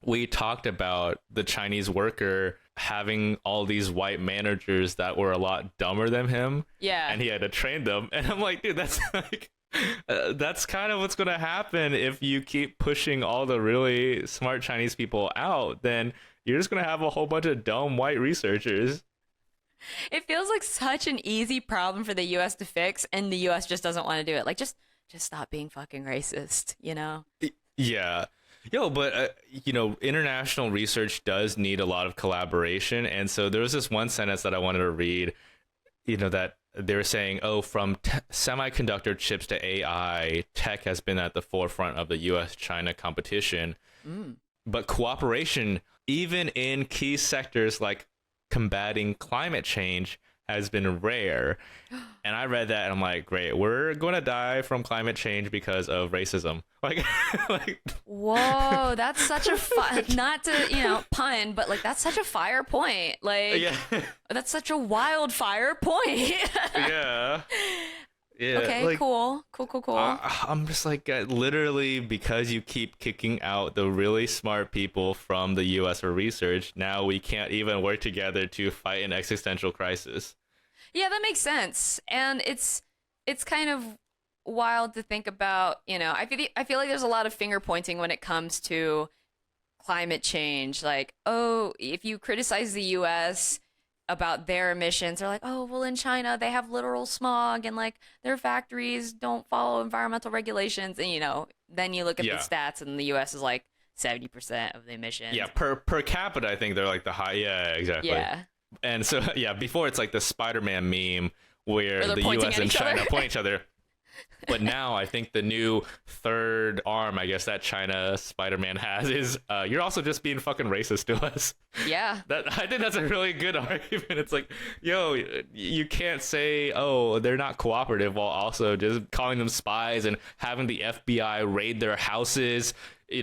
we talked about the Chinese worker having all these white managers that were a lot dumber than him. Yeah. And he had to train them. And I'm like, dude, that's like, that's kind of what's going to happen if you keep pushing all the really smart Chinese people out. Then you're just going to have a whole bunch of dumb white researchers. It feels like such an easy problem for the U.S. to fix, and the U.S. just doesn't want to do it. Like, just stop being fucking racist, Yeah. But international research does need a lot of collaboration. And so there was this one sentence that I wanted to read, that they were saying, from semiconductor chips to AI, tech has been at the forefront of the US-China competition. But cooperation, even in key sectors like combating climate change, has been rare. And I read that and I'm like, great, we're going to die from climate change because of racism. Like, like Whoa, that's such a not to, pun, but like that's such a fire point. Like yeah. that's such a wildfire point. Yeah. Yeah. Okay, like, cool. I'm just like, literally, because you keep kicking out the really smart people from the US for research, now we can't even work together to fight an existential crisis. Yeah, that makes sense. And it's kind of wild to think about, I feel like there's a lot of finger pointing when it comes to climate change. Like, oh, if you criticize the US about their emissions, they're like, oh, well, in China they have literal smog and like their factories don't follow environmental regulations. And then you look at the stats and the US is like 70% of the emissions. Yeah, per capita I think they're like the high. Yeah, exactly. Yeah. And so, yeah, before it's like the Spider-Man meme where the US and China point each other. But now I think the new third arm, I guess, that China Spider-Man has is you're also just being fucking racist to us. Yeah. I think that's a really good argument. It's like, yo, you can't say, oh, they're not cooperative while also just calling them spies and having the FBI raid their houses,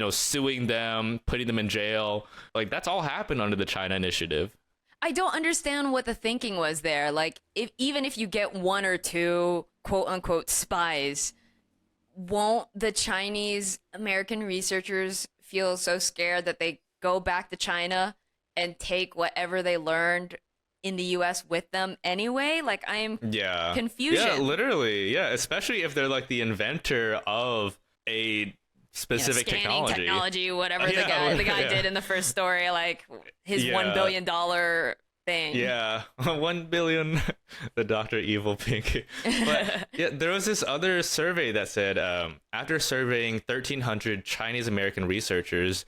suing them, putting them in jail. Like, that's all happened under the China Initiative. I don't understand what the thinking was there. Like, even if you get one or two quote unquote spies, won't the Chinese American researchers feel so scared that they go back to China and take whatever they learned in the US with them anyway? Like, I'm confusion. Yeah, literally. Yeah, especially if they're like the inventor of a specific technology, whatever the guy did in the first story, like his $1 billion thing. Yeah, 1 billion, the Dr. Evil Pink. But yeah, there was this other survey that said after surveying 1,300 Chinese American researchers,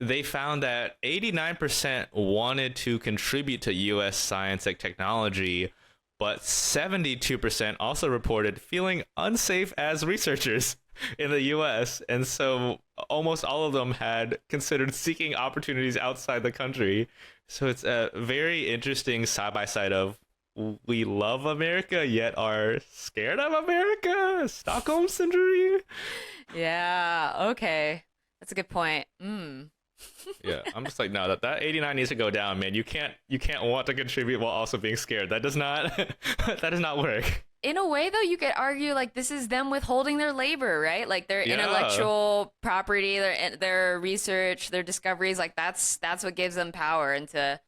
they found that 89% wanted to contribute to U.S. science and technology, but 72% also reported feeling unsafe as researchers in the U.S. And so almost all of them had considered seeking opportunities outside the country. So it's a very interesting side-by-side of we love America, yet are scared of America. Stockholm Syndrome. Yeah, okay. That's a good point. Yeah, I'm just like, no, that 89 needs to go down, man. You can't want to contribute while also being scared. That does not work. In a way, though, you could argue like this is them withholding their labor, right? Like their intellectual property, their research, their discoveries. Like that's what gives them power, and to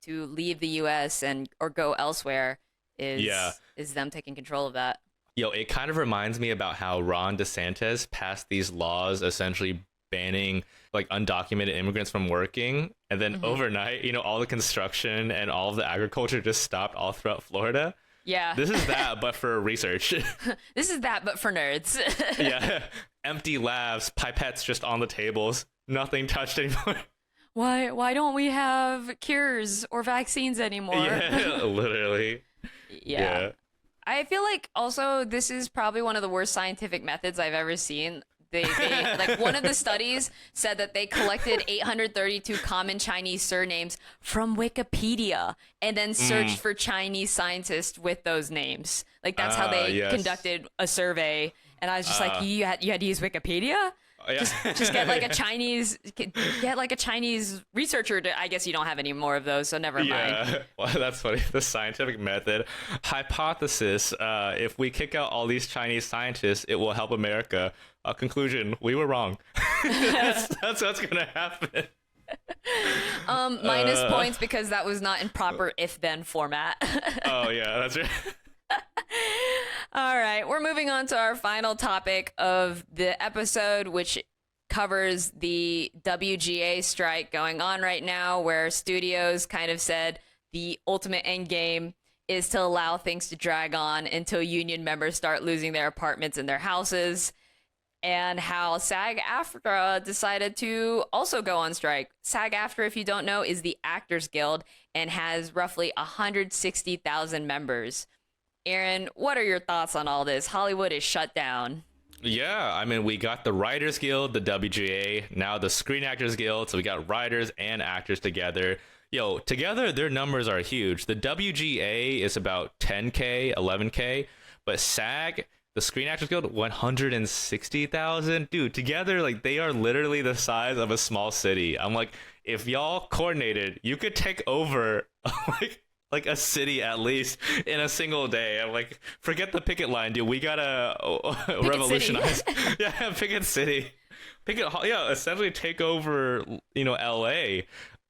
leave the U.S. or go elsewhere is them taking control of that. Yo, it kind of reminds me about how Ron DeSantis passed these laws essentially banning like undocumented immigrants from working, and then overnight, all the construction and all of the agriculture just stopped all throughout Florida. Yeah. This is that, but for research. This is that, but for nerds. Yeah. Empty labs, pipettes just on the tables, nothing touched anymore. Why don't we have cures or vaccines anymore? Yeah, literally. Yeah. I feel like also this is probably one of the worst scientific methods I've ever seen. They like one of the studies said that they collected 832 common Chinese surnames from Wikipedia and then searched for Chinese scientists with those names. Like that's how they conducted a survey. And I was just like, you had to use Wikipedia? Yeah. Just get like a Chinese researcher to, I guess you don't have any more of those, so never mind. Yeah, well, that's funny. The scientific method hypothesis: if we kick out all these Chinese scientists, it will help America. Conclusion: we were wrong. that's what's gonna happen. Minus points because that was not in proper if-then format. Oh yeah, that's right. All right, we're moving on to our final topic of the episode, which covers the WGA strike going on right now, where studios kind of said the ultimate end game is to allow things to drag on until union members start losing their apartments and their houses, and how SAG-AFTRA decided to also go on strike. SAG-AFTRA, if you don't know, is the Actors Guild and has roughly 160,000 members. Aaron, what are your thoughts on all this? Hollywood is shut down. Yeah, I mean, we got the Writers Guild, the WGA, now the Screen Actors Guild, so we got writers and actors together. Yo, together their numbers are huge. The WGA is about 10K, 11K, but SAG, the Screen Actors Guild, 160,000. Dude, together, like, they are literally the size of a small city. I'm like, if y'all coordinated, you could take over like a city at least in a single day. I'm like, forget the picket line, dude. We gotta revolutionize. Yeah, picket city. Picket, yeah, essentially take over, LA.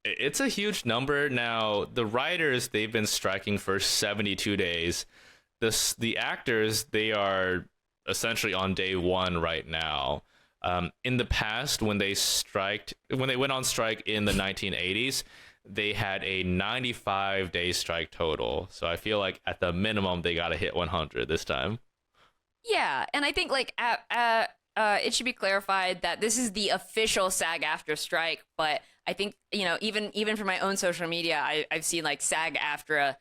It's a huge number. Now, the writers, they've been striking for 72 days. The actors, they are essentially on day one right now. In the past, when they went on strike in the 1980s, they had a 95-day strike total. So I feel like at the minimum, they got to hit 100 this time. Yeah, and I think like it should be clarified that this is the official SAG-AFTRA strike, but I think, even for my own social media, I've seen like SAG-AFTRA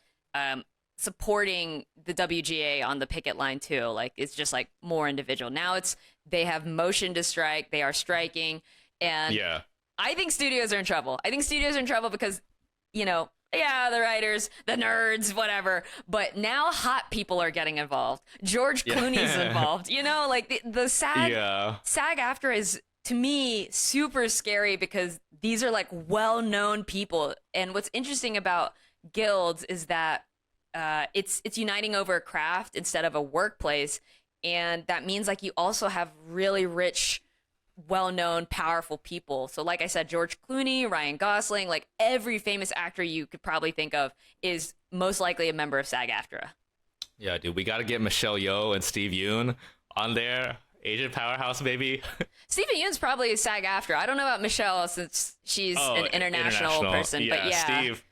supporting the WGA on the picket line too. Like, it's just like more individual. Now they have motion to strike, they are striking, and yeah. I think studios are in trouble. I think studios are in trouble because, the writers, the nerds, whatever. But now hot people are getting involved. George Clooney's involved. Like the SAG-AFTRA is, to me, super scary because these are like well-known people. And what's interesting about guilds is that it's uniting over a craft instead of a workplace. And that means like you also have really rich, well-known, powerful people. So like I said, George Clooney, Ryan Gosling, like every famous actor you could probably think of is most likely a member of SAG-AFTRA. Yeah, dude, we got to get Michelle Yeoh and Steve Yeun on there. Asian powerhouse, baby. Stephen Yeun's probably a SAG-AFTRA. I don't know about Michelle since she's an international person, yeah, but yeah. Steve.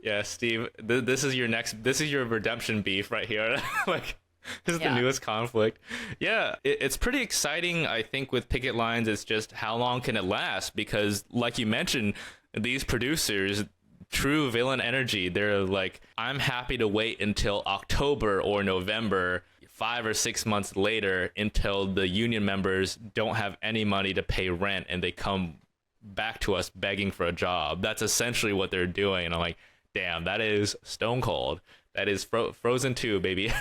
Yeah, Steve, this is your redemption beef right here. Like, this is the newest conflict. Yeah, it's pretty exciting, I think, with picket lines. It's just how long can it last? Because, like you mentioned, these producers, true villain energy, they're like, I'm happy to wait until October or November, 5 or 6 months later, until the union members don't have any money to pay rent and they come back to us begging for a job. That's essentially what they're doing. And I'm like, damn, that is stone cold. That is Frozen 2, baby.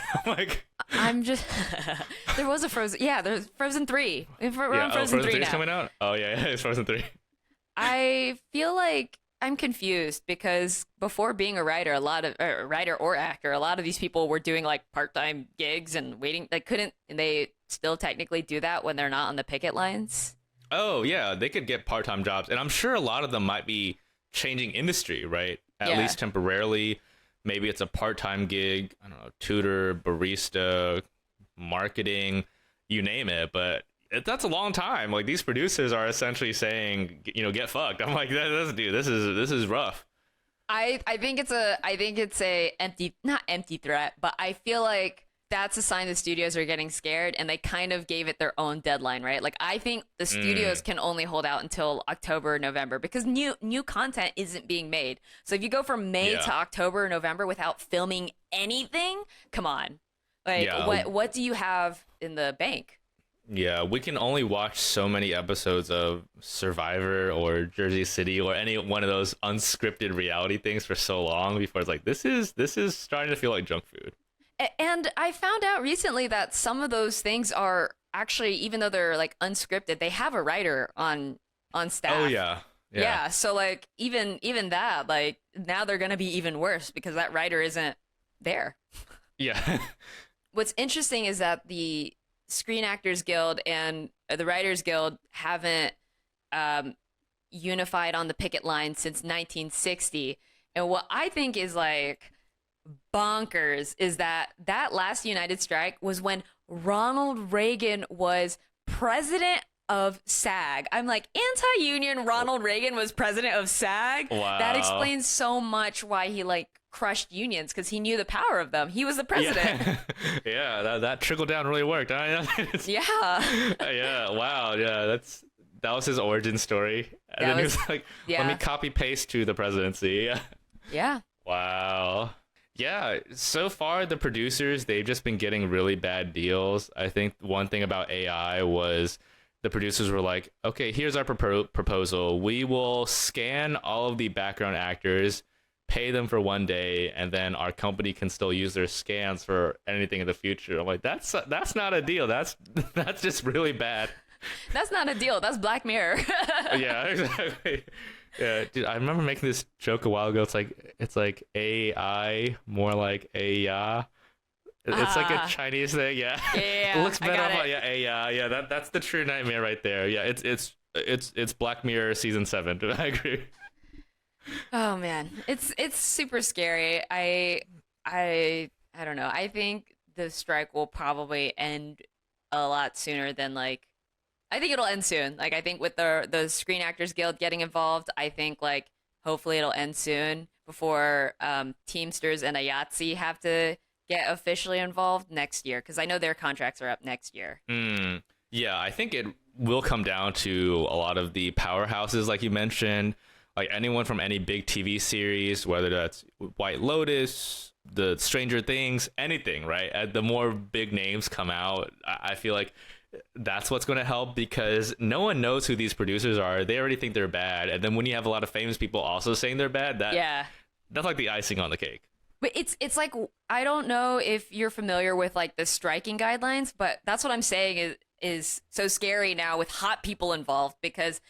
I'm just there was a Frozen. Yeah, there's Frozen 3. We're on Frozen 3 is now. coming out. Oh yeah, it's Frozen 3. I feel like I'm confused because before being a writer, writer or actor, a lot of these people were doing like part-time gigs and waiting. Like, couldn't they still technically do that when they're not on the picket lines? Oh yeah, they could get part-time jobs, and I'm sure a lot of them might be changing industry, right? At least temporarily. Maybe it's a part-time gig, I don't know, tutor, barista, marketing, you name it. But that's a long time. Like, these producers are essentially saying, get fucked. I'm like, dude, this is rough. I think it's a not empty threat, but I feel like that's a sign the studios are getting scared and they kind of gave it their own deadline, right? Like, I think the studios can only hold out until October or November because new content isn't being made. So if you go from May to October or November without filming anything, come on. Like, what do you have in the bank? Yeah, we can only watch so many episodes of Survivor or Jersey City or any one of those unscripted reality things for so long before it's like, this is starting to feel like junk food. And I found out recently that some of those things are actually, even though they're like unscripted, they have a writer on staff. Oh yeah. So like even that, like, now they're gonna be even worse because that writer isn't there. Yeah. What's interesting is that the Screen Actors Guild and the Writers Guild haven't unified on the picket line since 1960, and what I think is like bonkers is that last United Strike was when Ronald Reagan was president of SAG. I'm like, anti-union Ronald Reagan was president of SAG? Wow. That explains so much why he like crushed unions, because he knew the power of them. He was the president. Yeah, that trickled down really worked. Yeah. Yeah, wow. Yeah, that was his origin story. And then he was like, let me copy paste to the presidency. Yeah. Wow. Yeah, so far the producers, they've just been getting really bad deals. I think one thing about AI was the producers were like, okay, here's our proposal. We will scan all of the background actors pay them for one day, and then our company can still use their scans for anything in the future. I'm like, that's not a deal. That's just really bad. That's not a deal. That's Black Mirror. Yeah, exactly. Yeah, dude, I remember making this joke a while ago. It's like AI, more like AI. It's like a Chinese thing. Yeah. Yeah. It looks better. I got it. Yeah, AI. Yeah, that's the true nightmare right there. Yeah, it's Black Mirror season 7. I agree. Oh man, it's super scary. I don't know. I think the strike will probably end a lot sooner than like. I think it'll end soon. Like I think with the Screen Actors Guild getting involved, I think like hopefully it'll end soon before Teamsters and IATSE have to get officially involved next year because I know their contracts are up next year. Yeah, I think it will come down to a lot of the powerhouses, like you mentioned, like anyone from any big TV series, whether that's White Lotus, the Stranger Things, anything, right? The more big names come out, I feel like that's what's going to help because no one knows who these producers are. They already think they're bad. And then when you have a lot of famous people also saying they're bad, that's like the icing on the cake. But it's like I don't know if you're familiar with like the striking guidelines, but that's what I'm saying is so scary now with hot people involved because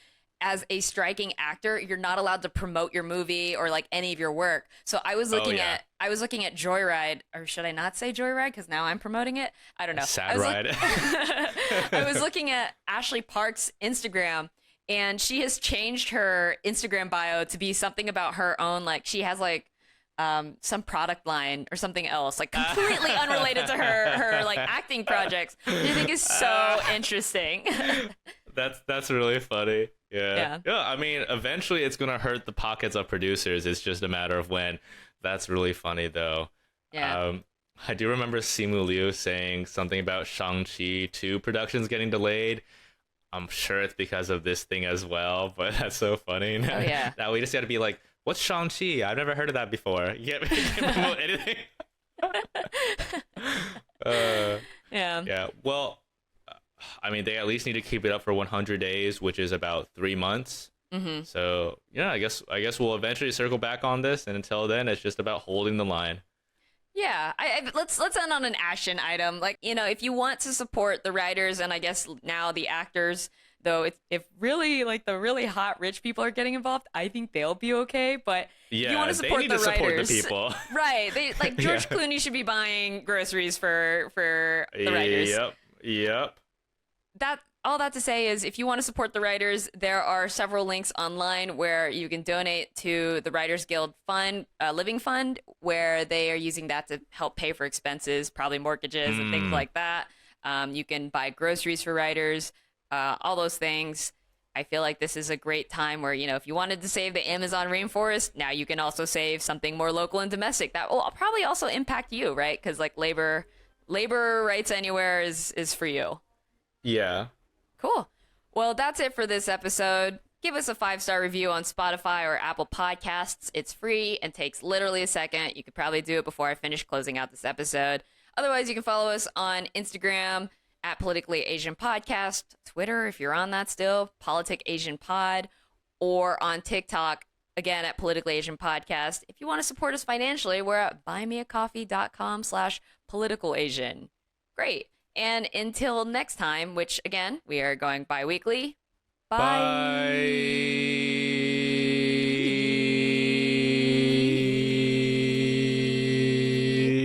as a striking actor, you're not allowed to promote your movie or like any of your work. So I was looking at Joyride, or should I not say Joyride because now I'm promoting it? I don't know. Sad Ride. I was looking at Ashley Park's Instagram, and she has changed her Instagram bio to be something about her own. Like she has like some product line or something else, like completely unrelated to her like acting projects, which I think is so interesting. That's really funny. Yeah. I mean, eventually it's gonna hurt the pockets of producers. It's just a matter of when. That's really funny though. Yeah. I do remember Simu Liu saying something about Shang-Chi 2 productions getting delayed. I'm sure it's because of this thing as well, but that's so funny. Oh, yeah. Now we just got to be like, what's Shang-Chi? I've never heard of that before. You can't promote anything. Yeah. Yeah. Well, I mean, they at least need to keep it up for 100 days, which is about 3 months. Mm-hmm. So, yeah, I guess we'll eventually circle back on this. And until then, it's just about holding the line. Yeah, let's end on an action item. Like, you know, if you want to support the writers and I guess now the actors, though, if really like the really hot rich people are getting involved, I think they'll be okay. But yeah, if you want to support they need the to support writers, the people, right? They like George Clooney should be buying groceries for the writers. Yep. All that to say is if you want to support the writers, there are several links online where you can donate to the Writers Guild Fund, Living Fund, where they are using that to help pay for expenses, probably mortgages and things like that. You can buy groceries for writers, all those things. I feel like this is a great time where, you know, if you wanted to save the Amazon rainforest, now you can also save something more local and domestic. That will probably also impact you, right? Because like labor rights anywhere is for you. Yeah. Cool. Well, that's it for this episode. Give us a 5-star review on Spotify or Apple Podcasts. It's free and takes literally a second. You could probably do it before I finish closing out this episode. Otherwise, you can follow us on Instagram at Politically Asian Podcast, Twitter, if you're on that still, Politic Asian Pod, or on TikTok, again, at Politically Asian Podcast. If you want to support us financially, we're at buymeacoffee.com/politicalasian. Great. And until next time, which again, we are going bi-weekly. Bye.